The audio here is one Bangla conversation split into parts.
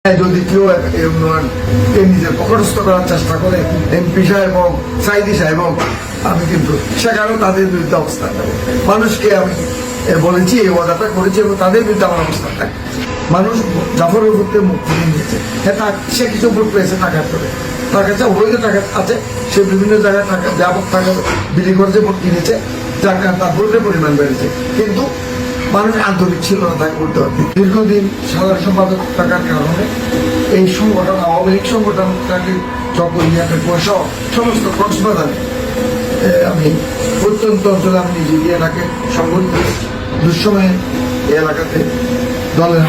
যদি কেউ এই উন্নয়নকে নিজের পকটস্থ করার চেষ্টা করে এমপি সাহেব হোক সাইদি সাহেব হোক, আমি কিন্তু সেখানেও তাদের বিরুদ্ধে অবস্থান নেব। মানুষকে আমি বলেছি, এই ওয়াদাটা করেছি এবং তাদের বিরুদ্ধে আমার অবস্থান থাকে। মানুষ জাফরের ভোটে মুখ খুলে নিয়েছে। হ্যাঁ, সে কিছু ভোট পেয়েছে টাকার করে, তার কাছে অবৈধ টাকা আছে, সে বিভিন্ন জায়গায় টাকা ব্যাপক টাকা বিলি করেছে, ভোট কিনেছে, টাকা তার ভোটের পরিমাণ বেড়েছে, কিন্তু মানুষ আন্তরিক ছিল না তাকে বলতে পারবে। দীর্ঘদিন সাধারণ সম্পাদক থাকার কারণে এই সংগঠন, আওয়ামী লীগ সংগঠনটাকে চকরিয়াটের পয়সা সমস্ত কক্সবাজারে আমি প্রত্যন্ত অঞ্চলে আমি নিজে গিয়ে এটাকে সংগঠিত করেছি। দুঃসময়ে এই এলাকাতে দলের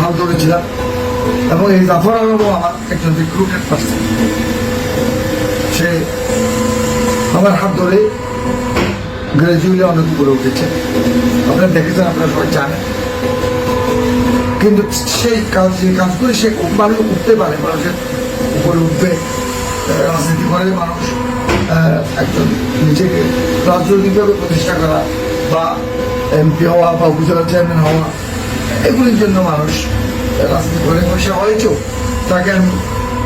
হাল ধরেছিলাম এবং এই জাফর আলমও আমার একজন রিক্রুটেড পার্সন। সে আমার হাত ধরে গ্রাজুয়ালি অনেক উপরে উঠেছে, আপনারা দেখেছেন, আপনারা সবাই জানেন। কিন্তু সেই যে কাজ করে সে মানুষ উঠতে পারে, মানুষের উপরে উঠবে, রাজনীতি করে মানুষ একজন নিজেকে রাজনৈতিকভাবে প্রতিষ্ঠা করা বা এমপি হওয়া বা উপজেলা চেয়ারম্যান হওয়া, এগুলির জন্য মানুষ রাজনীতি করে সে হয়েছেও। তাকে আমি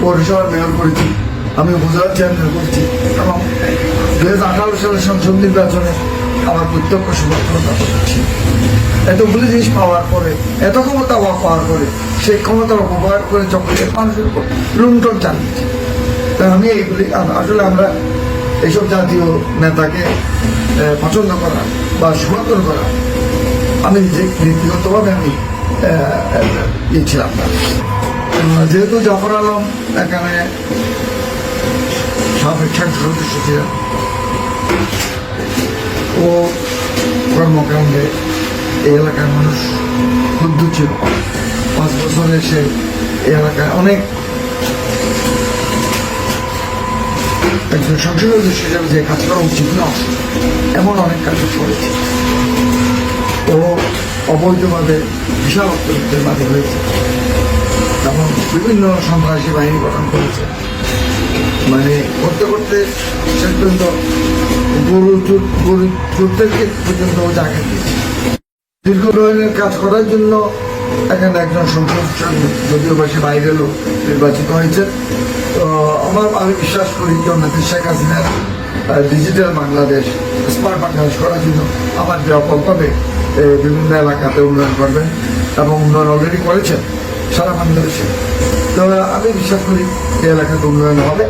পৌরসভার মেয়র করেছি, আমি উপজেলা চেয়ারম্যান করেছি এবং 2018 সালের সংসদ নির্বাচনে আমার প্রত্যক্ষ সমর্থন করছি। এতগুলি জিনিস পাওয়ার পরে, এত ক্ষমতা পাওয়ার পরে, সেই ক্ষমতার অপব্যবহার করে চক্রের মানুষের উপর লুণ্ঠন চালিয়েছে। তাই আমি এইগুলি আসলে আমরা এইসব জাতীয় নেতাকে পছন্দ করা বা সমর্থন করা, আমি ব্যক্তিগতভাবে আমি ছিলাম না। যেহেতু জাফর আলম এখানে সাবেক সদস্য ছিলেন, ও কর্মকাণ্ডে এই এলাকার মানুষ ক্ষুব্ধ ছিল। 5 বছরে সে এই এলাকায় অনেক একজন সংসদ সদস্য হিসেবে যে কাজ করা উচিত না এমন অনেক কাজ করেছে। ও অবৈধভাবে বিশাল অর্থনীতির মাঝে হয়েছে এবং বিভিন্ন সন্ত্রাসী বাহিনী গঠন করেছে। মানে করতে করতে শেষ পর্যন্ত গরু চুরতে পর্যন্ত জায়গা দিয়েছে। দীর্ঘ উন্নয়নের কাজ করার জন্য এখানে একজন সংসদ যদিও বা সে বাইরে লোক নির্বাচিত হয়েছে। তো আমি বিশ্বাস করি জননেত্রী শেখ হাসিনার ডিজিটাল বাংলাদেশ, স্মার্ট বাংলাদেশ করার জন্য আমার যে অকল্পে বিভিন্ন এলাকাতে উন্নয়ন করবেন এবং উন্নয়ন অলরেডি করেছেন সারা বাংলাদেশে। তো আমি বিশ্বাস করি এই এলাকাতে উন্নয়ন হবে।